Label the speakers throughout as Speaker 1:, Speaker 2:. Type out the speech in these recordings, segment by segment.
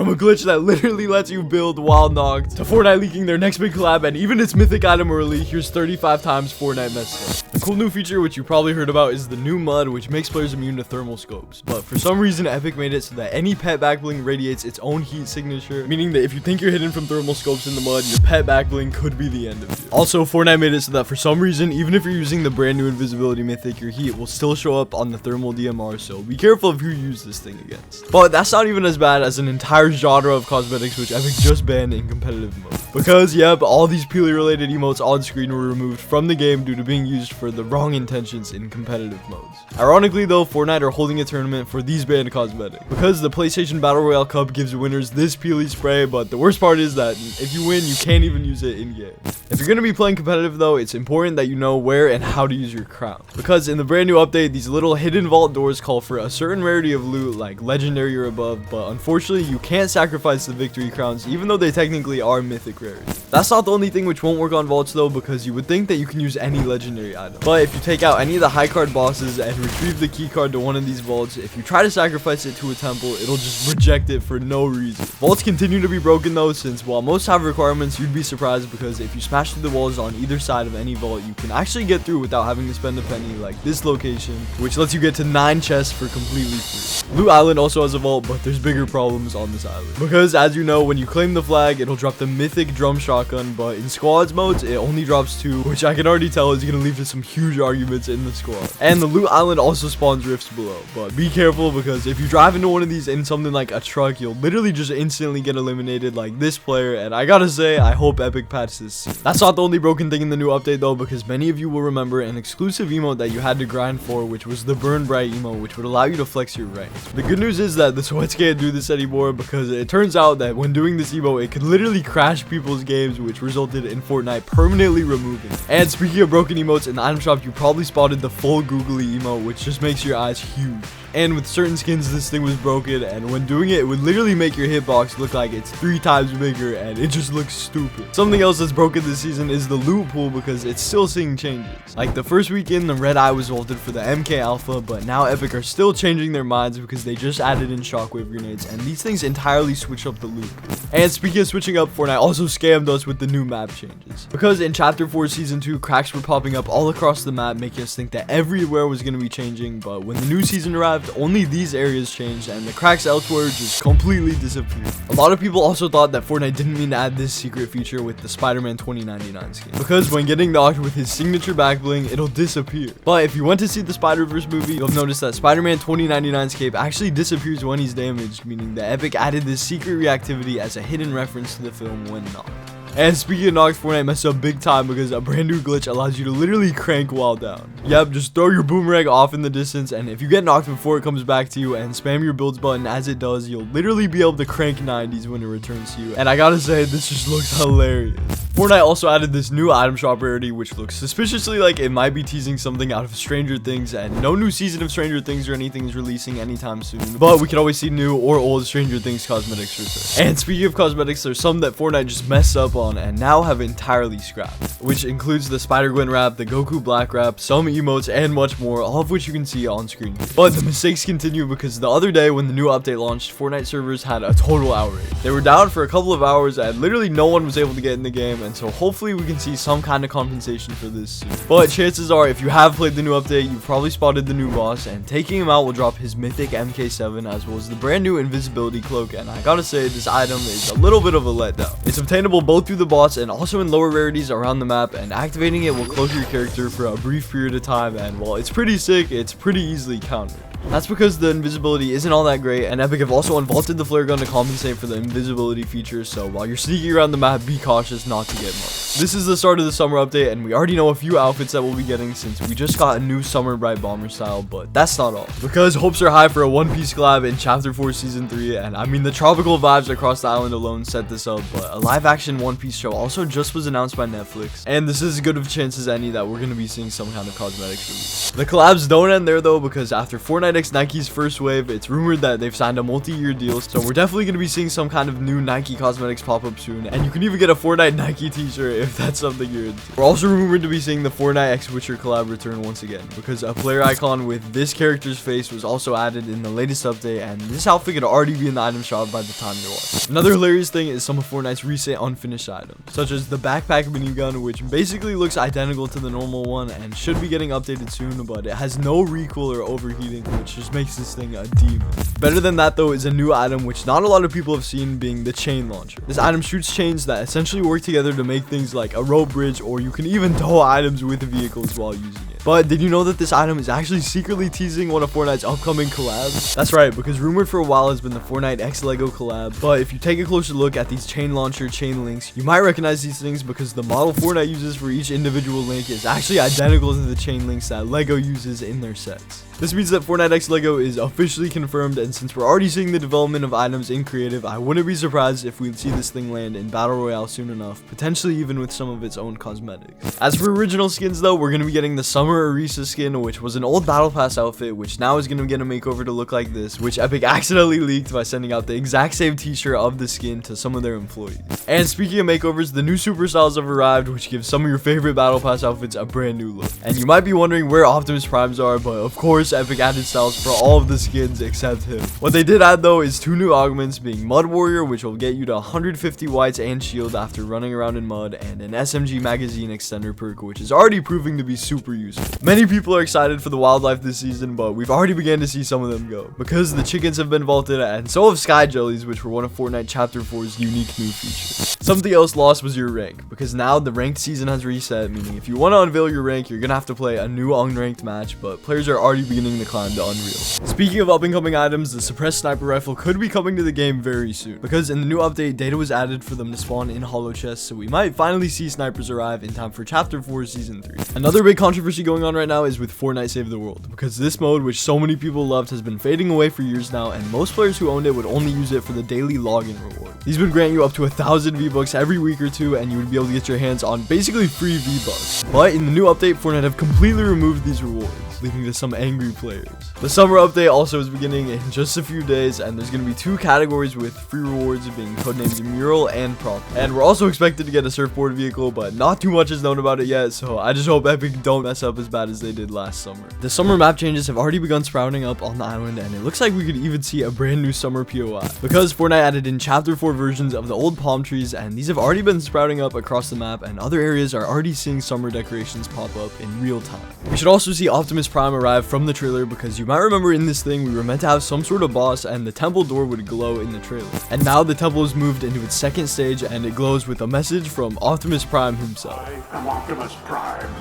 Speaker 1: From a glitch that literally lets you build while knocked, to Fortnite leaking their next big collab and even its mythic item early, here's 35 times Fortnite MESSED. The cool new feature which you probably heard about is the new mud, which makes players immune to thermal scopes. But for some reason, Epic made it so that any pet back bling radiates its own heat signature, meaning that if you think you're hidden from thermal scopes in the mud, your pet back bling could be the end of you. Also, Fortnite made it so that for some reason, even if you're using the brand new invisibility mythic, your heat will still show up on the thermal DMR, so be careful of who you use this thing against. But that's not even as bad as an entire genre of cosmetics which Epic just banned in competitive mode. Because, yep, all these Peely related emotes on screen were removed from the game due to being used for the wrong intentions in competitive modes. Ironically though, Fortnite are holding a tournament for these banned cosmetics, because the PlayStation Battle Royale Cup gives winners this Peely spray, but the worst part is that if you win, you can't even use it in game. If you're going to be playing competitive though, it's important that you know where and how to use your crown, because in the brand new update, these little hidden vault doors call for a certain rarity of loot like legendary or above, but unfortunately you can't sacrifice the victory crowns even though they technically are mythic rarities. That's not the only thing which won't work on vaults though, because you would think that you can use any legendary item, but if you take out any of the high card bosses and retrieve the key card to one of these vaults, if you try to sacrifice it to a temple, it'll just reject it for no reason. Vaults continue to be broken though, since while most have requirements, you'd be surprised because if you smash through the walls on either side of any vault, you can actually get through without having to spend a penny, like this location, which lets you get to 9 chests for completely free. Loot Island also has a vault, but there's bigger problems on this island, because as you know, when you claim the flag, it'll drop the mythic drum shotgun, but in squads modes, it only drops 2, which I can already tell is going to lead to some huge arguments in the squad. And the Loot Island also spawns rifts below, but be careful because if you drive into one of these in something like a truck, you'll literally just instantly get eliminated like this player, and I gotta say, I hope Epic patches this. That's not the only broken thing in the new update though, because many of you will remember an exclusive emote that you had to grind for, which was the Burn Bright emote, which would allow you to flex your ranks. The good news is that the sweats can't do this anymore, because it turns out that when doing this emote, it could literally crash people's games, which resulted in Fortnite permanently removing it. And speaking of broken emotes, in the item shop, you probably spotted the full googly emote, which just makes your eyes huge. And with certain skins, this thing was broken, and when doing it, it would literally make your hitbox look like it's 3 times bigger, and it just looks stupid. Something else that's broken this season is the loot pool, because it's still seeing changes. Like the first weekend, the red eye was vaulted for the MK Alpha, but now Epic are still changing their minds because they just added in shockwave grenades, and these things entirely switch up the loot pool. And speaking of switching up, Fortnite also scammed us with the new map changes. Because in Chapter 4 Season 2, cracks were popping up all across the map, making us think that everywhere was going to be changing, but when the new season arrived, only these areas changed, and the cracks elsewhere just completely disappeared. A lot of people also thought that Fortnite didn't mean to add this secret feature with the Spider-Man 2099 skin, because when getting knocked with his signature back bling, it'll disappear. But if you went to see the Spider-Verse movie, you'll notice that Spider-Man 2099's cape actually disappears when he's damaged, meaning that Epic added this secret reactivity as a hidden reference to the film when knocked. And speaking of knocked, Fortnite messed up big time because a brand new glitch allows you to literally crank while down. Yep, just throw your boomerang off in the distance, and if you get knocked before it comes back to you and spam your builds button as it does, you'll literally be able to crank 90s when it returns to you. And I gotta say, this just looks hilarious. Fortnite also added this new item shop rarity, which looks suspiciously like it might be teasing something out of Stranger Things, and no new season of Stranger Things or anything is releasing anytime soon, but we can always see new or old Stranger Things cosmetics return. And speaking of cosmetics, there's some that Fortnite just messed up on and now have entirely scrapped, which includes the Spider-Gwen wrap, the Goku Black wrap, some emotes, and much more, all of which you can see on screen. But the mistakes continue because the other day when the new update launched, Fortnite servers had a total outrage. They were down for a couple of hours and literally no one was able to get in the game, and so hopefully we can see some kind of compensation for this soon. But chances are, if you have played the new update, you've probably spotted the new boss, and taking him out will drop his mythic MK7 as well as the brand new invisibility cloak, and I gotta say, this item is a little bit of a letdown. It's obtainable both through the boss and also in lower rarities around the map, and activating it will cloak your character for a brief period of time, and while it's pretty sick, it's pretty easily countered. That's because the invisibility isn't all that great, and Epic have also unvaulted the flare gun to compensate for the invisibility feature, so while you're sneaking around the map, be cautious not to get marked. This is the start of the summer update, and we already know a few outfits that we'll be getting since we just got a new summer bright bomber style, but that's not all. Because hopes are high for a One Piece collab in Chapter 4 Season 3, and I mean the tropical vibes across the island alone set this up, but a live action One Piece show also just was announced by Netflix, and this is as good of a chance as any that we're going to be seeing some kind of cosmetics release. The collabs don't end there though, because after Fortnite Fortnite x Nike's first wave. It's rumored that they've signed a multi-year deal, so we're definitely going to be seeing some kind of new Nike cosmetics pop up soon, and you can even get a Fortnite Nike t-shirt if that's something you're into. We're also rumored to be seeing the Fortnite x Witcher collab return once again, because a player icon with this character's face was also added in the latest update, and this outfit could already be in the item shop by the time you're watching. Another hilarious thing is some of Fortnite's recent unfinished items, such as the backpack minigun, which basically looks identical to the normal one and should be getting updated soon, but it has no recoil or overheating, which just makes this thing a demon. Better than that though is a new item which not a lot of people have seen, being the chain launcher. This item shoots chains that essentially work together to make things like a rope bridge, or you can even tow items with vehicles while using it. But did you know that this item is actually secretly teasing one of Fortnite's upcoming collabs? That's right, because rumored for a while has been the Fortnite x Lego collab, but if you take a closer look at these chain launcher chain links, you might recognize these things because the model Fortnite uses for each individual link is actually identical to the chain links that Lego uses in their sets. This means that Fortnite x Lego is officially confirmed, and since we're already seeing the development of items in creative, I wouldn't be surprised if we see this thing land in Battle Royale soon enough, potentially even with some of its own cosmetics. As for original skins though, we're going to be getting the Summer Orisa skin, which was an old Battle Pass outfit, which now is going to get a makeover to look like this, which Epic accidentally leaked by sending out the exact same t-shirt of the skin to some of their employees. And speaking of makeovers, the new super styles have arrived, which gives some of your favorite Battle Pass outfits a brand new look. And you might be wondering where Optimus Primes are, but of course Epic added styles for all of the skins except him. What they did add though is 2 new augments, being Mud Warrior, which will get you to 150 whites and shield after running around in mud, and an SMG magazine extender perk, which is already proving to be super useful. Many people are excited for the wildlife this season, but we've already begun to see some of them go, because the chickens have been vaulted, and so have sky jellies, which were one of Fortnite Chapter 4's unique new features. Something else lost was your rank, because now the ranked season has reset, meaning if you want to unveil your rank, you're gonna have to play a new unranked match, but players are already beginning to climb to Unreal. Speaking of up and coming items, the suppressed sniper rifle could be coming to the game very soon, because in the new update, data was added for them to spawn in hollow chests, so we might finally see snipers arrive in time for Chapter 4 Season 3. Another big controversy going on right now is with Fortnite Save the World, because this mode, which so many people loved, has been fading away for years now, and most players who owned it would only use it for the daily login reward. These would grant you up to 1,000 V-Bucks every week or two, and you would be able to get your hands on basically free V-Bucks. But in the new update, Fortnite have completely removed these rewards, leading to some angry players. The summer update also is beginning in just a few days, and there's going to be 2 categories with free rewards, being codenamed Mural and Prop. And we're also expected to get a surfboard vehicle, but not too much is known about it yet, so I just hope Epic don't mess up as bad as they did last summer. The summer map changes have already begun sprouting up on the island, and it looks like we could even see a brand new summer POI, because Fortnite added in Chapter 4 versions of the old palm trees, and these have already been sprouting up across the map, and other areas are already seeing summer decorations pop up in real time. We should also see Optimus Prime arrive from the trailer, because you might remember in this thing we were meant to have some sort of boss and the temple door would glow in the trailer. And now the temple is moved into its second stage, and it glows with a message from Optimus Prime himself.
Speaker 2: I am Optimus Prime,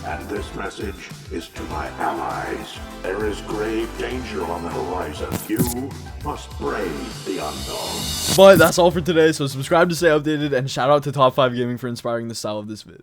Speaker 2: and this message is to my allies. There is grave danger on the horizon. You must brave the unknown.
Speaker 1: But that's all for today, so subscribe to stay updated, and shout out to Top 5 Gaming for inspiring the style of this vid.